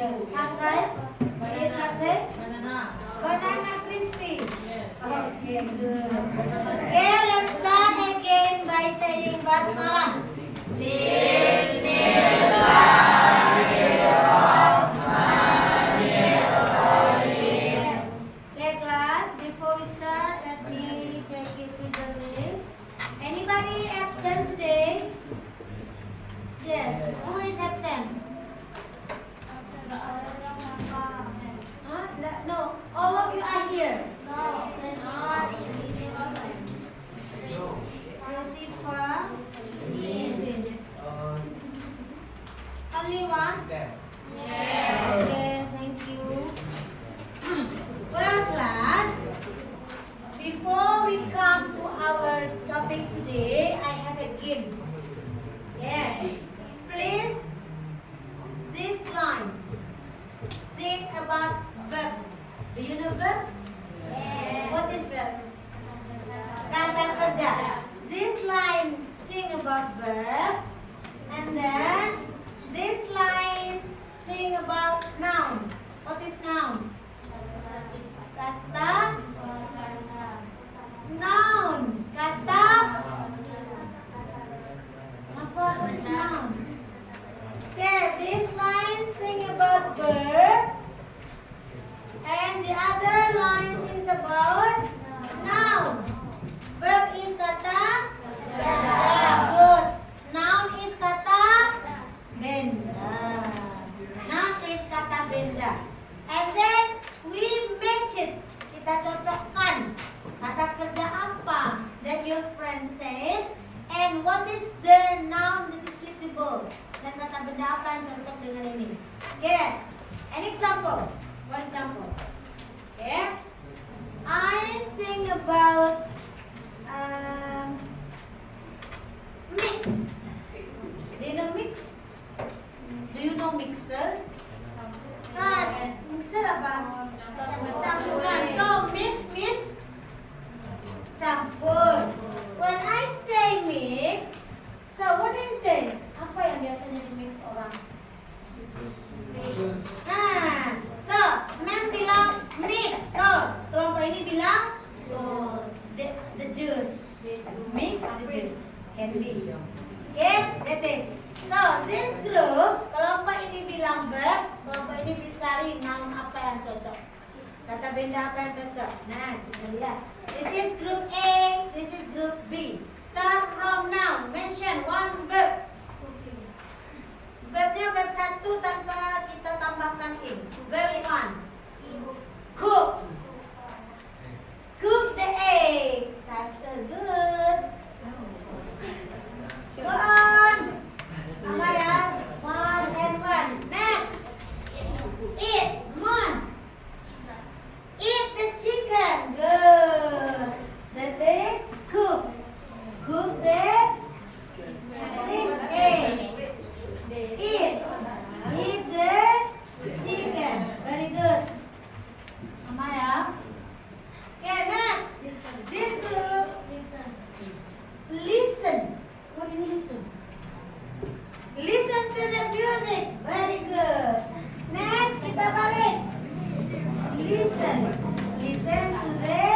Satay? Eat satay? Banana crispy. Okay, good. Okay, let's start again by saying basmalah. Okay, class, before we start, let me check if it's the list. Anybody absent today? Yes. Who is absent? Huh? No, all of you are here. Sifa, Izin. Only one? Okay, thank you. Well, class, before we come to our topic today, I have a game. Yeah. Please, this line. Think about verb. Do you know verb? Yes. What is verb? Kata kerja. This line, think about verb. And then, this line, think about noun. What is noun? Kata. Noun. Kata. What is noun? Okay, this line think about verb, and the other line thinks about noun. Verb is kata kerja. Good. Noun is kata benda. Noun is kata benda. And then we match it. Kita cocokkan kata kerja apa that your friend said, and what is the noun that is suitable. Dan kata benda apa yang cocok dengan ini? Okay. An example. One example. Okay. I think about mix. Do you know mix? Do you know mixer? Mixer apa? Campuran. So mix means campur. When I say mix, so what do you say? Apa yang biasanya di mix orang? So mem bilang mix. So kelompok ini bilang the juice. Mix the juice. Can be. Okay, that is. So this group, kelompok ini bilang verb, kelompok ini cari noun apa yang cocok. Kata benda apa yang cocok. Nah, kita lihat. This is group A, this is group B. Start from now. Mention one verb. Verbnya verb 1 tanpa kita tambahkan in. Verb 1. Cook. Cook the egg. Satu, good. Go on. Sama ya. One and one. Next. Eat. Come on. Eat the chicken. Good. That is cook. Cook the egg. Eat. Eat the chicken. Very good. Sama ya. Okay, next. This group. Listen. What do you listen? Listen to the music. Very good. Next, kita balik. Listen. Listen to the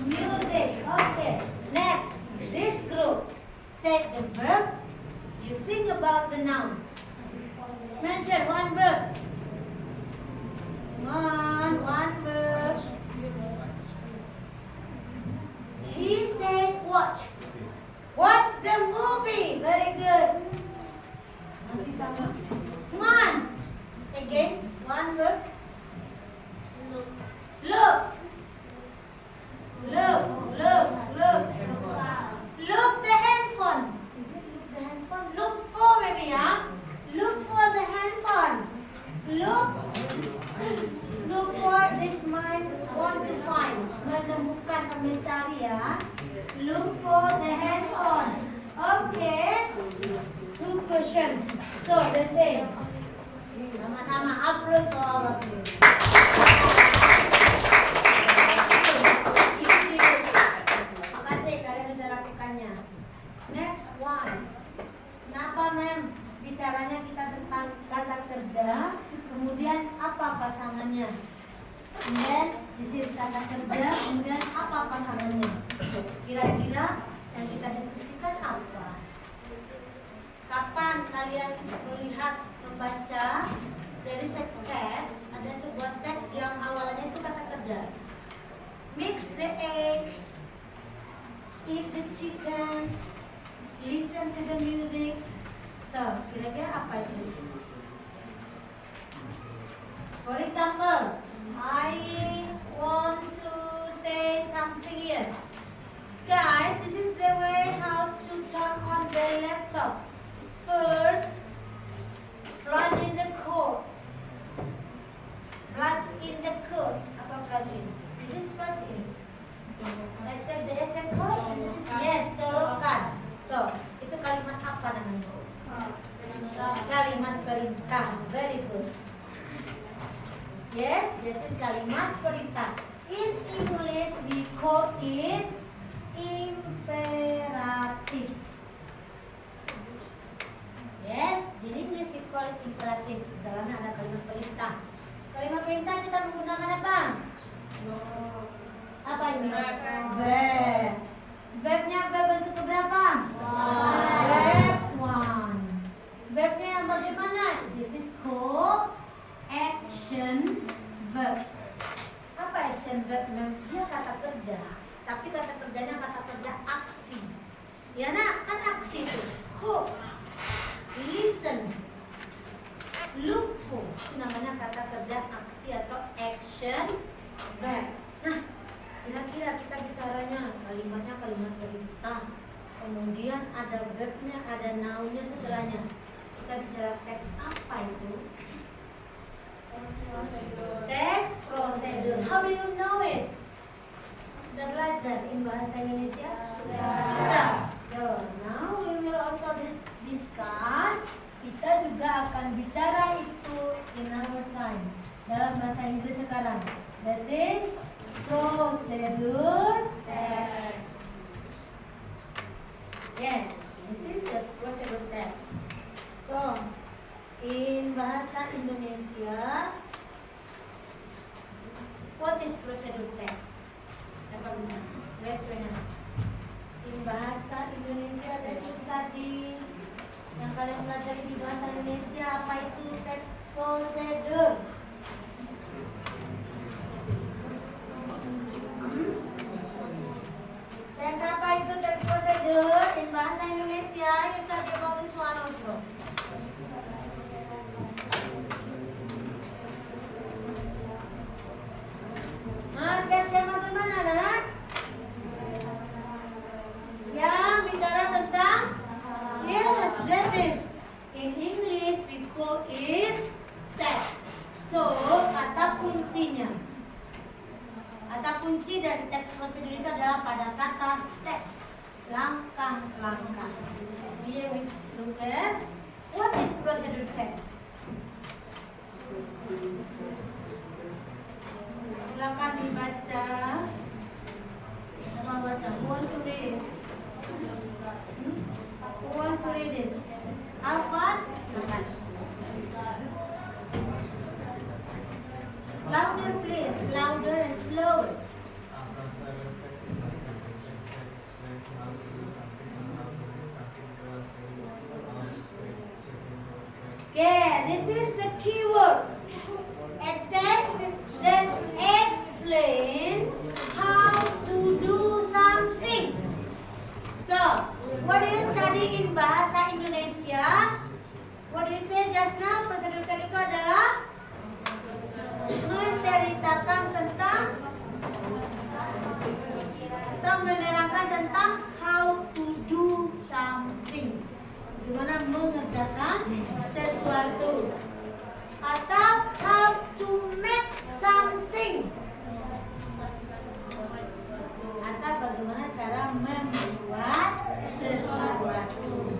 music. Okay. Next, this group. State the verb. You think about the noun. Mention one verb. One verb. He said watch. Watch the movie. Very good. Masih sama. Come on. Again, one word. Look. Look. Look. Look. Look. Look the handphone. Is it look the handphone? Look for maybe, yeah? Look for the handphone. Look. Look for this mind want to find. Menemukan atau mencari ya. Look for the handphone. Okay. Two question. So the same. Sama-sama applause for all of you. Makasih kalian sudah lakukannya. Next one. Kenapa mem? Bicaranya kita tentang kata kerja, kemudian kemudian apa pasangannya. Kemudian this is kata kerja, kemudian apa pasangannya. Kira-kira yang kita diskusikan apa? Kapan kalian melihat membaca dari teks, ada sebuah teks yang awalnya itu kata kerja. Mix the egg, eat the chicken, listen to the music. So, kira-kira apa itu? For example, I want to say something here. Guys, this is the way how to turn on the laptop. First, plug in the code. Plug in the code. Apa plug in? This is plug in. Like the SN code? Yes, colokan. So, itu kalimat apa namanya? Kalimat perintah. Very good. Yes, that is kalimat perintah. In English, we call it imperative. Yes, in English we call it imperative. Dalamnya ada kalimat perintah. Kalimat perintah kita menggunakan apa? Apa ini? Verb. Verbnya verb bentuk keberapa? Verb 1. Verbnya yang bagaimana? This is called action verb. Apa action verb? Dia kata kerja, tapi kata kerjanya kata kerja aksi. Ya nak, kan aksi itu. Cook, listen, look for. Itu namanya kata kerja aksi atau action verb. Nah, kira-kira kita bicaranya kalimatnya kalimat perintah. Kemudian ada verbnya, ada nounnya setelahnya. Kita bicara teks apa itu? Text procedure. How do you know it? Sudah belajar in bahasa Indonesia? Sudah. So, now we will also discuss. Kita juga akan bicara itu in our time. Dalam bahasa Inggris sekarang. That is procedure text. Yeah, this is the procedure text. So, in bahasa Indonesia, what is procedure text? Apa bisa? Raise your hand. In bahasa Indonesia, teks tadi yang kalian pelajari di bahasa Indonesia, apa itu teks prosedur? Teks apa itu teks prosedur? In bahasa Indonesia, you study about this one also. Teks yang bagaimana, nak? Yang bicara tentang, yes, that is in English we call it steps. So, kata kuncinya, kata kunci dari teks prosedur itu adalah pada kata steps, langkah-langkah. Here we look at what is procedure text. Silakan dibaca. Apa baca? Who want to read it? Who want to read it? Alvan? Silakan. Louder please. Louder and slower. Okay, this is the keyword. A text that explain how to do something. So, what do you study in bahasa Indonesia? What do you say just now? Prosedur text itu adalah menceritakan tentang atau menerangkan tentang how to do something. Bagaimana mengerjakan sesuatu. Atau how to make something, atau bagaimana cara membuat sesuatu.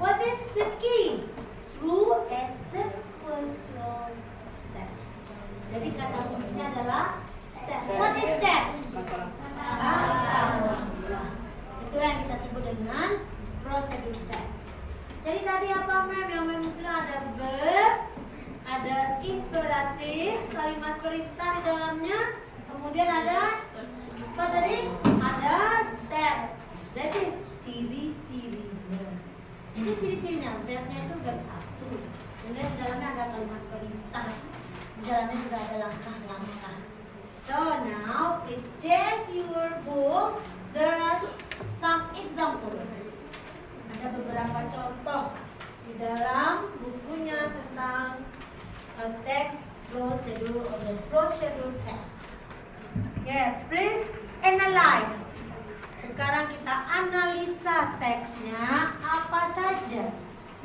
What is the key? Through a sequential steps. Jadi kata kuncinya adalah step. What is steps? Langkah-langkah. Itu yang kita sebut dengan prosedur text. Jadi tadi apa mem? Yang mem itu ada imperatif, kalimat perintah di dalamnya. Kemudian ada apa tadi? Ada steps. That is ciri-cirinya. Ini ciri-cirinya. Verbnya itu verb satu. Kemudian di dalamnya ada kalimat perintah. Di dalamnya juga ada langkah-langkah. So now please check your book. There are some examples. Ada beberapa contoh di dalam bukunya tentang text procedure or the procedure text. Yeah, please analyze. Sekarang kita analisa teksnya apa saja.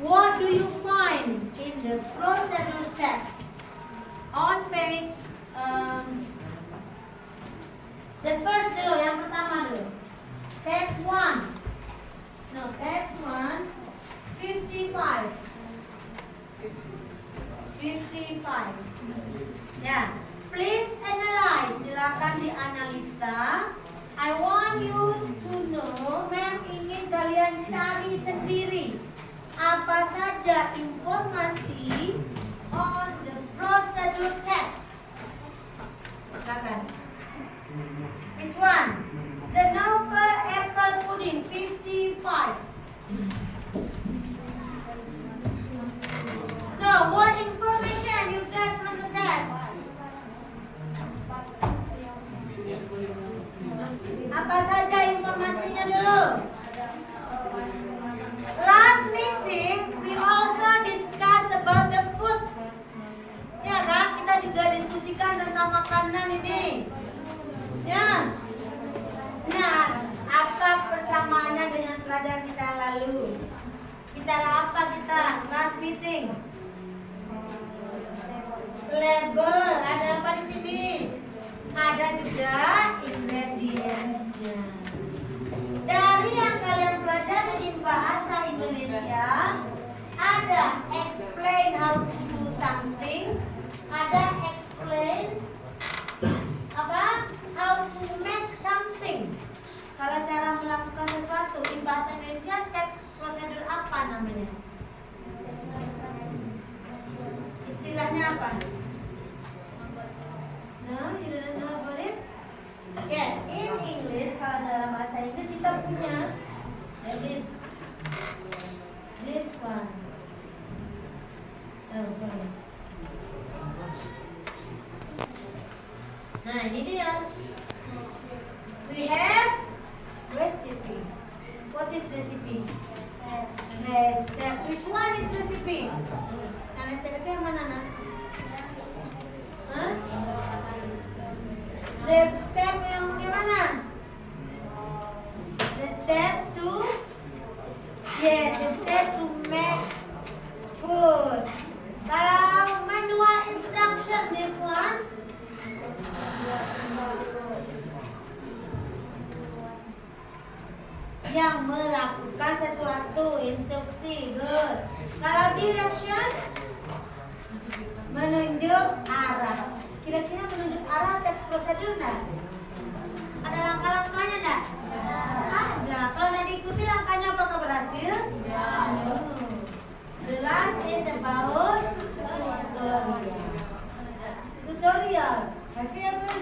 What do you find in the procedure text? On page the first dulu, yang pertama dulu. Text 1. No, text 1. 55. 55. Ya, please analyze. Silakan dianalisa. I want you to know, ma'am ingin kalian cari sendiri apa saja informasi on the procedure text. Silakan. Which one? The novel Apple Pudding 55. So, what information you got from the text? Apa saja informasinya dulu? Last meeting, we also discuss about the food. Ya kan? Kita juga diskusikan tentang makanan ini. Ya. Nah, apa persamaannya dengan pelajaran kita yang lalu? Bicara apa kita last meeting? Label. Ada apa di sini? Ada juga ingredients-nya. Dari yang kalian pelajari di bahasa Indonesia, ada explain how to do something, ada explain apa? How to make something. Kalau cara melakukan sesuatu di bahasa Indonesia, teks prosedur apa namanya? Istilahnya apa? No, you don't know about it? Yeah, in English, kalau dalam bahasa Inggris kita punya this one. Oh, sorry. Nah, ini dia. We have recipe. What is recipe? Resep. Which one is recipe? Nah, resep itu yang mana, Nak? Huh? The step yang bagaimana? The steps to, yes, the step to make food. Kalau manual instruction, this one. Yang melakukan sesuatu, instruksi, good. Kalau direction, menunjuk arah. Kira-kira menunjuk arah teks prosedur enggak? Ada langkah-langkahnya enggak? Ada. Kalau enggak diikuti langkahnya apakah berhasil? No. The last is about tutorial. Tutorial. Have you ever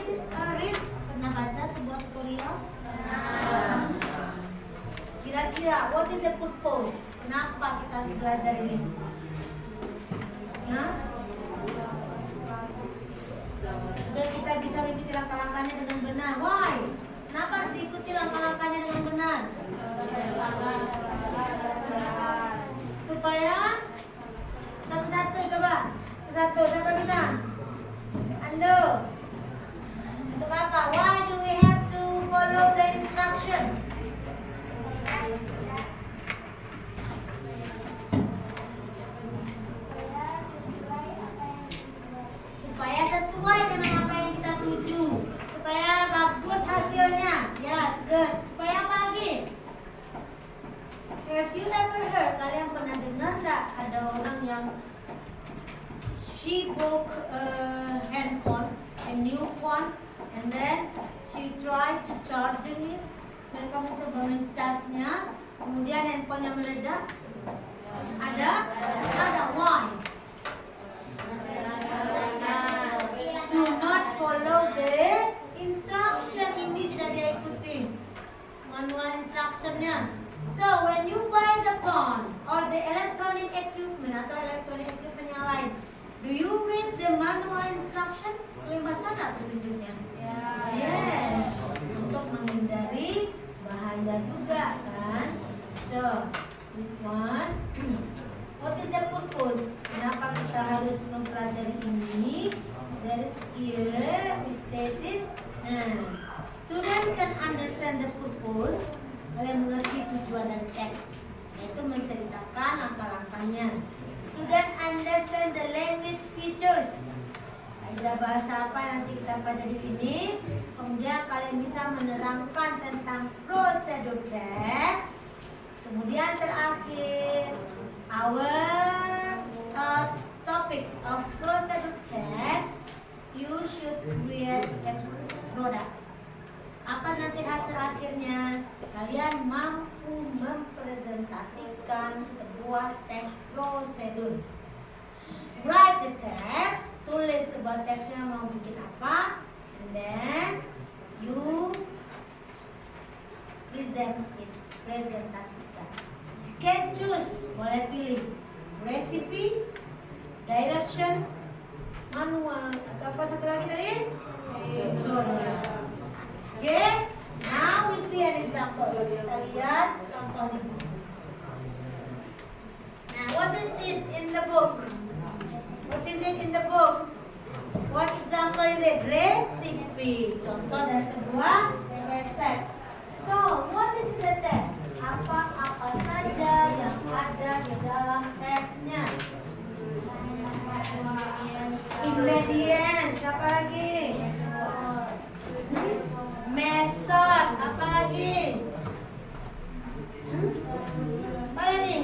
read? Pernah baca sebuah tutorial? Kira-kira, what is the purpose? Kenapa kita harus belajar ini? Nah, biar kita bisa mengikuti langkah-langkahnya dengan benar. Why? Kenapa harus diikuti langkah-langkahnya dengan benar? Supaya satu-satu coba. Satu, siapa bisa? Ando. Untuk apa? Why do we have to follow the instruction? Supaya sesuai dengan apa yang kita tuju, supaya bagus hasilnya. Yes, good. Supaya apa lagi? Have you ever heard? Kalian pernah dengar nggak ada orang yang she broke a handphone, a new one, and then she tried to charge it. Mereka mencoba mencasnya, kemudian handphonenya meledak. Ada why? manual instruction? Boleh baca nggak petunjuknya? Yes. Untuk menghindari bahaya juga kan. So, this one. What is the purpose? Kenapa kita harus mempelajari ini? Dari here we stated. Student can understand the purpose. Kalian mengerti tujuan dan teks, yaitu menceritakan langkah-langkahnya. Student understand the language features. Ada bahasa apa nanti kita baca di sini. Kemudian kalian bisa menerangkan tentang prosedur teks. Kemudian terakhir, our topic of procedure text, you should create a product. Apa nanti hasil akhirnya? Kalian mampu mempresentasikan sebuah teks prosedur. Write the text, tulis sebuah teksnya mau bikin apa, and then you present it, presentasikan. You can choose, boleh pilih recipe, direction, manual, atau apa satu lagi tadi? Okay, now we see an example. Kita lihat contohnya. Now, what is it in the book? What is it in the book? What example is it? Recipe. Contoh dari sebuah resep. So, what is the text? Apa-apa saja yang ada di dalam teksnya. Ingredients, apa lagi? Method, apa lagi? Apa lagi?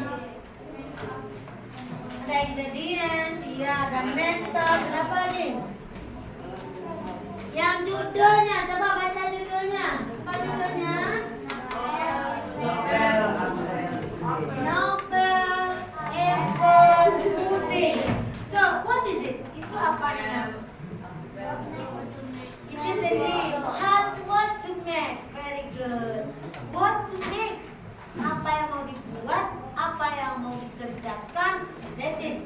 Ada ingredients, ya, ada method, apa lagi? Yang judulnya, coba baca judulnya. Apa judulnya? Novel, apple, pudding. So, what is it? Itu apa namanya? It is a name. What to make? Very good. What to make? Apa yang mau dibuat? Apa yang mau dikerjakan? That is.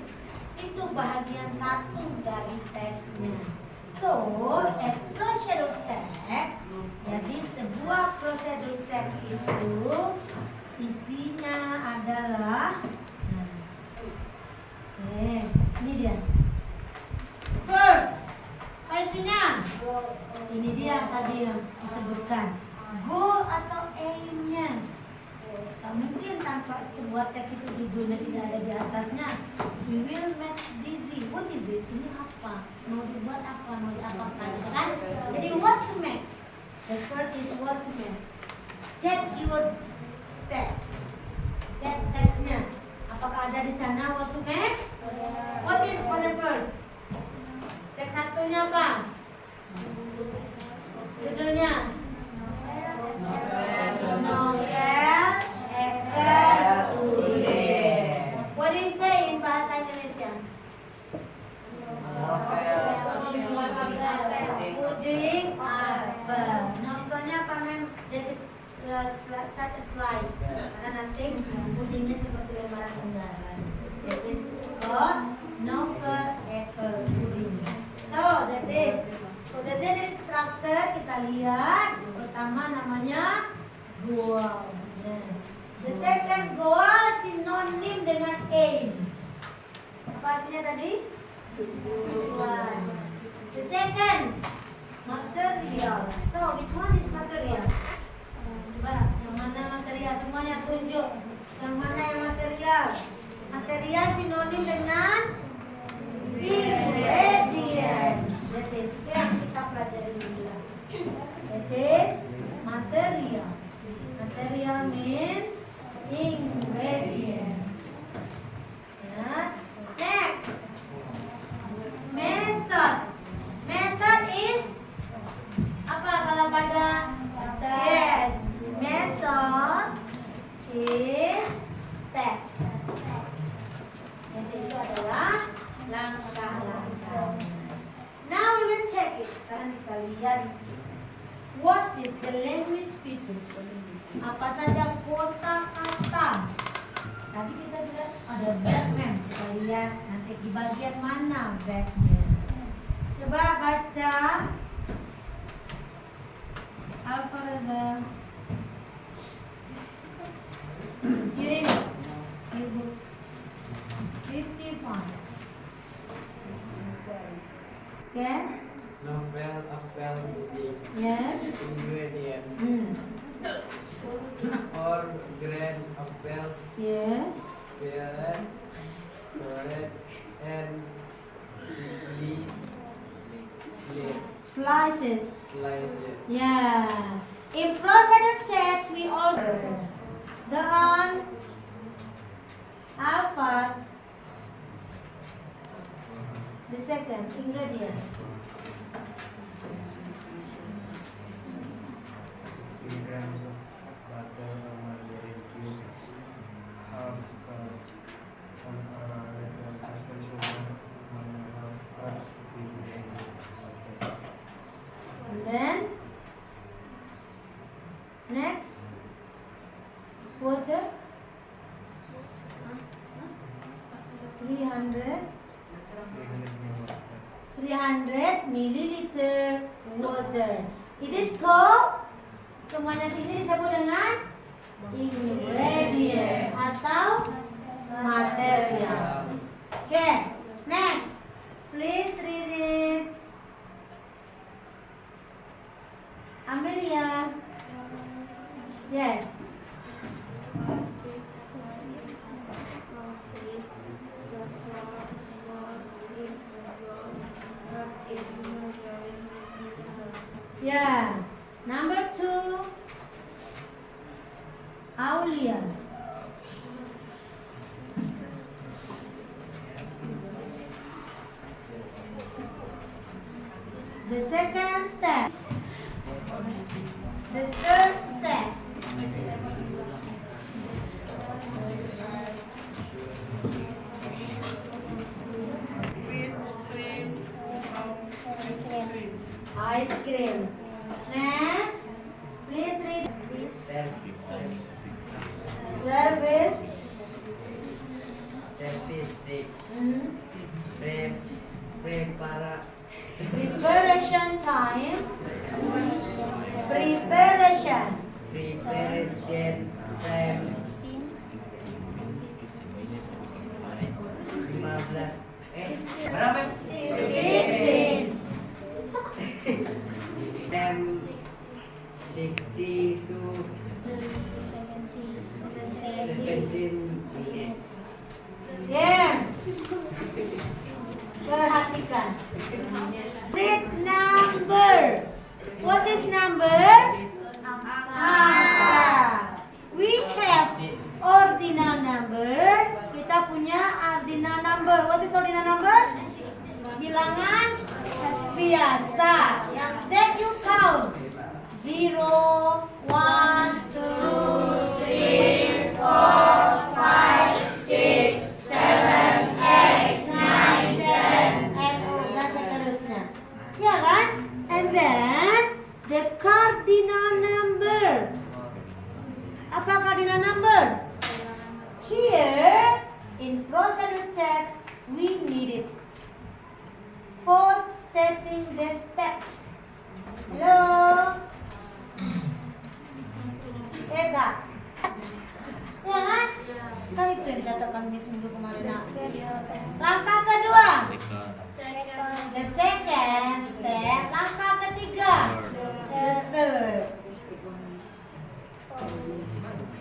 Itu bahagian satu dari teksnya. So, a procedure text. Jadi sebuah prosedur teks itu isinya adalah, ini dia. First, apa isinya? Ini dia tadi yang disebutkan. Goal atau aim-nya. Tak mungkin tanpa sebuah teks itu judulnya tidak ada di atasnya. We will make busy. What is it? Ini apa? Mau dibuat apa? Mau diapakan? Kan? Jadi what to make? The first is what to make. Check your text. Cek teksnya. Apakah ada di sana what to make? What is for the first? Teks satunya apa? Judulnya Novel, apple, pudding. What do you say in bahasa Indonesia? Pudding, apple. Novelnya apa mem? That is such a slice. Karena nanti pudingnya seperti lembaran ungaran. That is called novel, apple, pudding. So that is. For the daily instructor kita lihat pertama namanya goal. The second goal sinonim dengan aim. Apa artinya tadi? Tujuan. The second material. So which one is material? Coba yang mana material? Semuanya tunjuk. Yang mana yang material? Material sinonim dengan ingredients. That is yang kita pelajari dulu. That is material. Material means ingredients. Ya. Next, method. Method is apa kalau pada? Yes, method is steps. Yes, itu adalah langkah-langkah. Now we will check it. Sekarang kita lihat what is the language features. Apa saja kosakata. Tadi kita lihat ada verb mem. Kita lihat nanti di bagian mana verbnya. Okay. Novel, apple, pudding. Yes. Ingredients. Hmm. 4 grand apples, Yes. peeled, red, and leaf. Slice it. Slice it. Yeah. In procedure text, we also the on alpha. The second ingredient. 60 grams of butter or margarine cube, half cup red consistent sugar, 1.5 cups cooking butter. And then next water. 300 milliliter water. Is it cold? Semuanya ini disebut dengan ingredients atau material. Okay, next. Please read it. Amelia. Yes. Yeah. Number 2. Aulia. The second step. The third step. Ice cream. Next, please read. Service. Service 6. Preparation Preparation time. Preparation. time 15. Berapa? 15. And 60 to 17 minutes. Yeah. Perhatikan. Read number. What is number? Angka. We have ordinal number. Kita punya ordinal number. What is ordinal number? Bilangan biasa. Yang that you count. 0, 1, 2, 3, 4, 5, 6, 7, 8, 9, 10, and dan seterusnya. Ya kan? And then the cardinal number. Apa cardinal number? Here in procedure text we need it. For stating the steps. Hello. Ega. Ya kan? Kan itu yang dicatatkan di seminggu kemarin. Nah. Langkah kedua. The second step. Langkah ketiga. The third.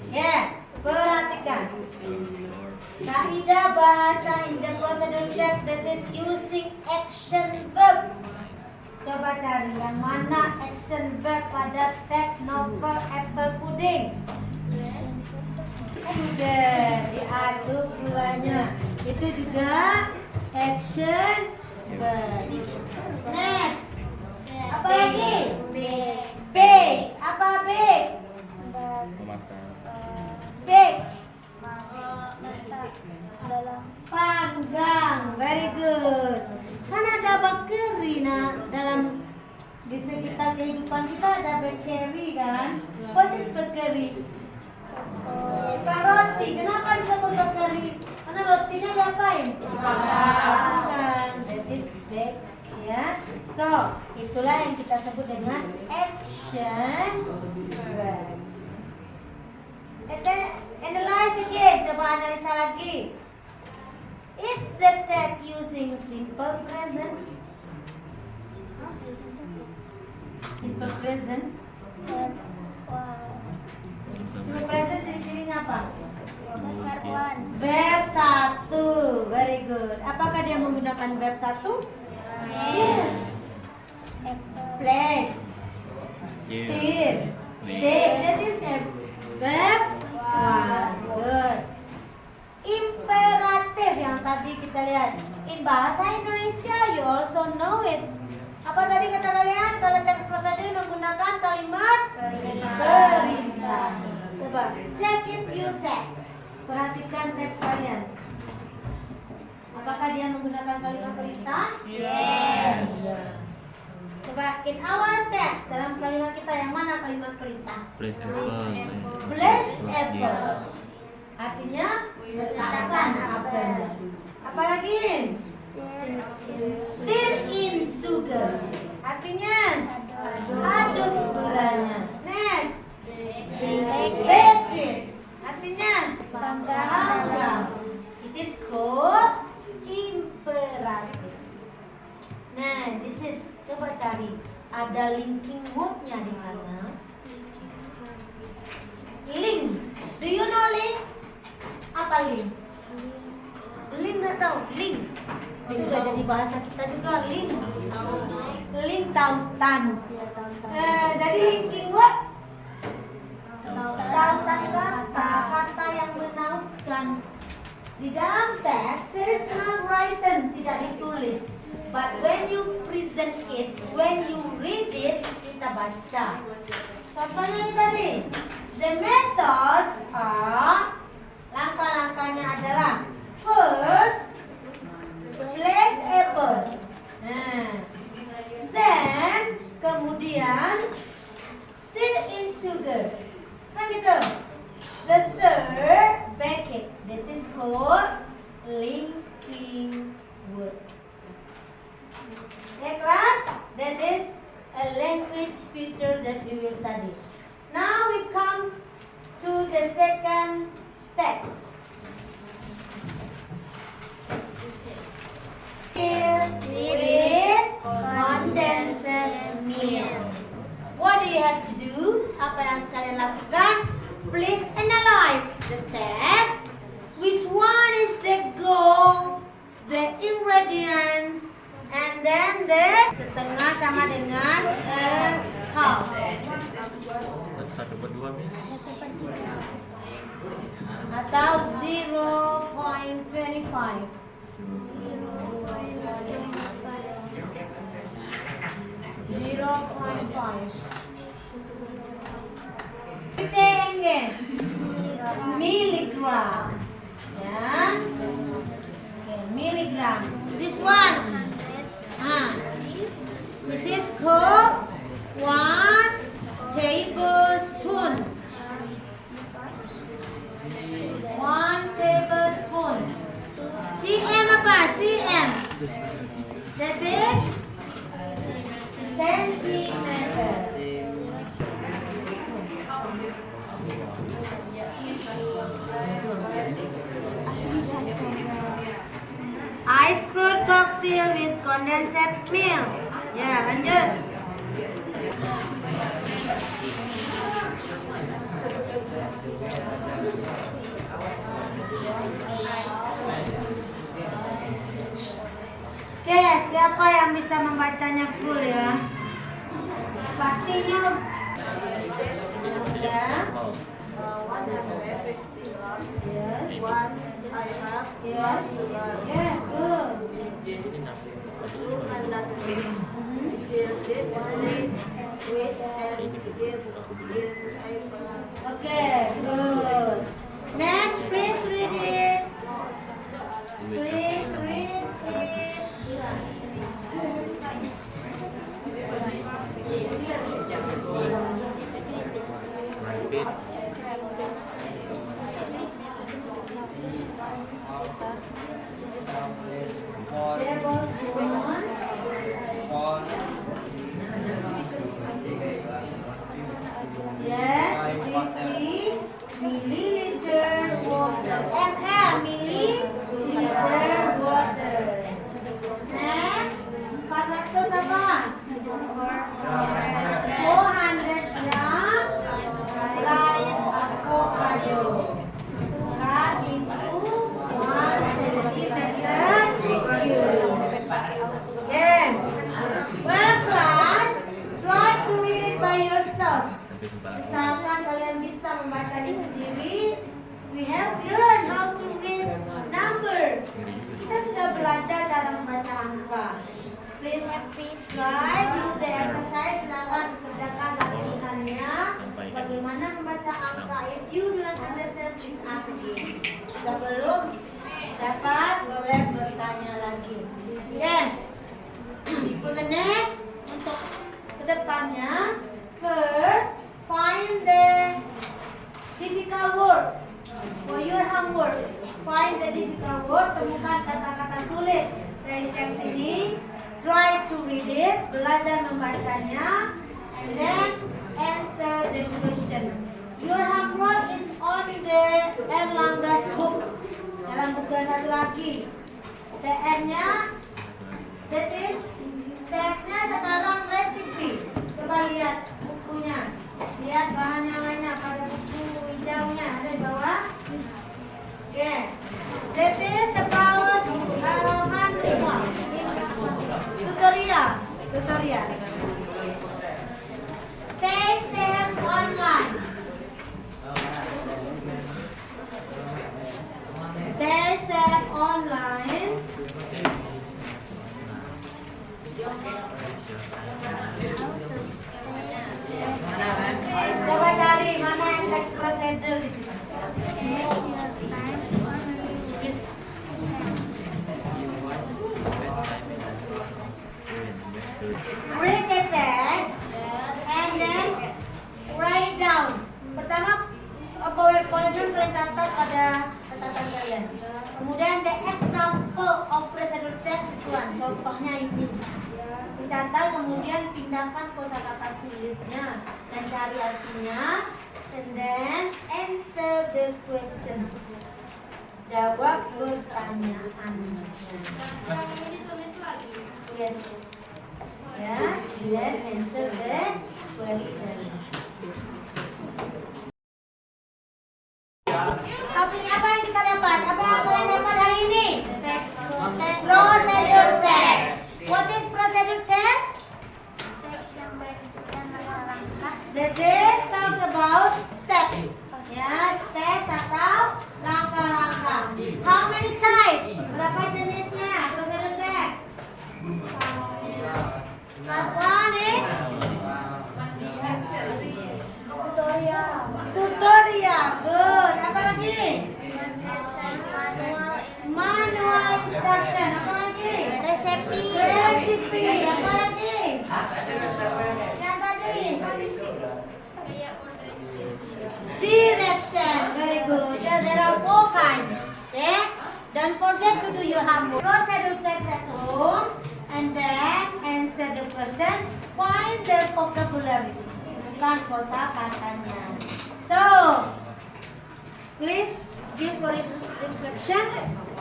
Ya, perhatikan. Kaidah bahasa in the procedure text that is using action verb. Coba cari yang mana action verb pada teks novel apple pudding. Udah diaduk gulanya. Itu juga action verb. Next. Apa lagi? Bake. Apa bake? Bake. Panggang. Very good. Kan ada bakery dalam di sekitar kehidupan kita ada bakery kan? What is bakery? Roti. Kenapa disebut bakery? Karena rotinya diapain? Dipanggang. That is bake, ya. So, itulah yang kita sebut dengan action verb. Analyze again. Coba analisa lagi. Is the text using simple present? Simple present. Verb Simple present ciri-cirinya apa? verb one. Verb 1. Very good. Apakah dia menggunakan verb 1? Yes. Apple. Place. Still. Take. That is a verb 1. Good. Imperatif yang tadi kita lihat. In bahasa Indonesia, you also know it. Apa tadi kata kalian? Kalau teks prosedur menggunakan kalimat perintah. Coba check it your text. Perhatikan teks kalian. Apakah dia menggunakan kalimat perintah? Yes. Coba in our text, dalam kalimat kita yang mana kalimat perintah? Place apple. Bless apple. Artinya letakkan apel. Apalagi? Stir in sugar. Artinya aduk gulanya. Next. Bake it. Artinya panggang. It is called imperative. Nah, this is coba cari. Ada linking word-nya di sana. Link. Do you know link? Apa link? Link nggak tahu? Link. Itu udah jadi bahasa kita juga. Link. Link tautan. Jadi linking words. Tautan kata yang menautkan. Di dalam teks, it is not written, tidak ditulis. But when you present it, when you read it, kita baca. Contohnya ini tadi. The methods are, langkah-langkahnya adalah first, place apple. Nah, then kemudian stir in sugar. Kan gitu. The third, bake it. That is called linking word. Okay, class? That is a language feature that we will study. Now we come to the second text. With condensed milk. What do you have to do? Apa yang harus kalian lakukan? Please analyze the text. Which one is the goal, the ingredients, and then the setengah sama dengan half. Satu per dua nih. Atau 0.25. 0.5. Say again. Milligram. Ya. Okay, milligram. This one. This is called 1 tablespoon. 1 tablespoon. cm apa? cm. That is centimeter. Ice fruit cocktail with condensed milk. Ya, lanjut. Oke, siapa yang bisa membacanya full ya? Patinya ya. Yes. One I have. Yes. Yes. Good. Okay. Good. Next, please read it. Please read it. Rabbit. Yes, 50 milliliter water. milliliter water. Next, 4 Misalkan kalian bisa membacanya sendiri, we have learned how to read number. Kita sudah belajar cara membaca angka. Please try do the exercise. Silakan kerjakan latihannya. Bagaimana membaca angka? If you do not understand, please ask again. Jika belum dapat, boleh bertanya lagi. Then, for the next, untuk kedepannya, first find the difficult word. For your homework, find the difficult word. Temukan kata-kata sulit dari teks ini. Try to read it, belajar membacanya, and then answer the question. Your homework is on the Erlangga's book. Dalam buku yang satu lagi. The N-nya, that is, teksnya sekarang recipe. Coba lihat bukunya. Lihat bahan yang lainnya pada buku hijaunya ada di bawah. Okay. That is about manual. Tutorial. Stay safe online. Stay safe online. Coba cari mana yang text procedure di sini. Read the text and then write it down. Pertama, PowerPoint kalian catat pada catatan kalian. Kemudian the example of procedure text is one. Contohnya ini. Dicatat, kemudian pindahkan kosakata sulitnya dan cari artinya. And then answer the question. Jawab pertanyaannya. Yes. Ya, then answer the question. Topik apa yang kita dapat? Apa yang kalian dapat hari ini? Procedure text. What is procedure text? That is talk about steps. Ya, steps atau langkah-langkah. How many types? Berapa jenisnya procedure text? One is tutorial. Good. Apa lagi? Manual instruction. Apa lagi? Recipe. Apa lagi? Yang tadi? Direction. Very good. There are 4 kinds. Okay? Don't forget to do your homework. Procedure text at home. And then answer the question. Find the vocabularies. Bukan kosakatanya. So, please give reflection.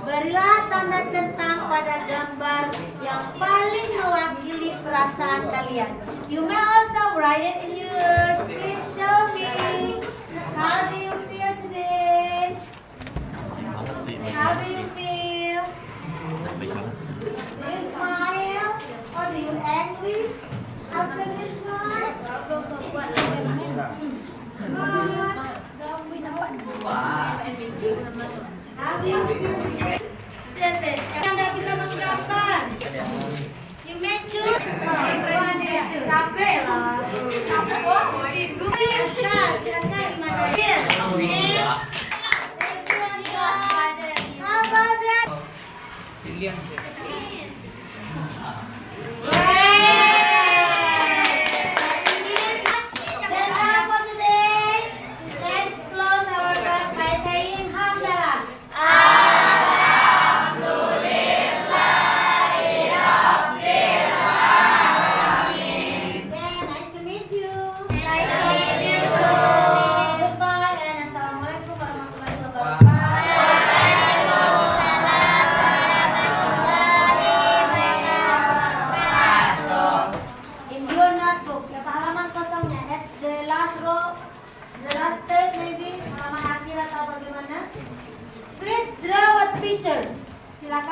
Berilah tanda centang pada gambar yang paling mewakili perasaan kalian. You may also write it in yours. Please show me. How do you feel today? How do you feel? Do you smile or do you angry after this smile? How do you feel today? Yang tidak bisa menggambar, you may choose. One may choose. Capek lah. Askar gimana? Feel. Yes. Thank you, Askar. How about that? Please draw a picture. Silakan.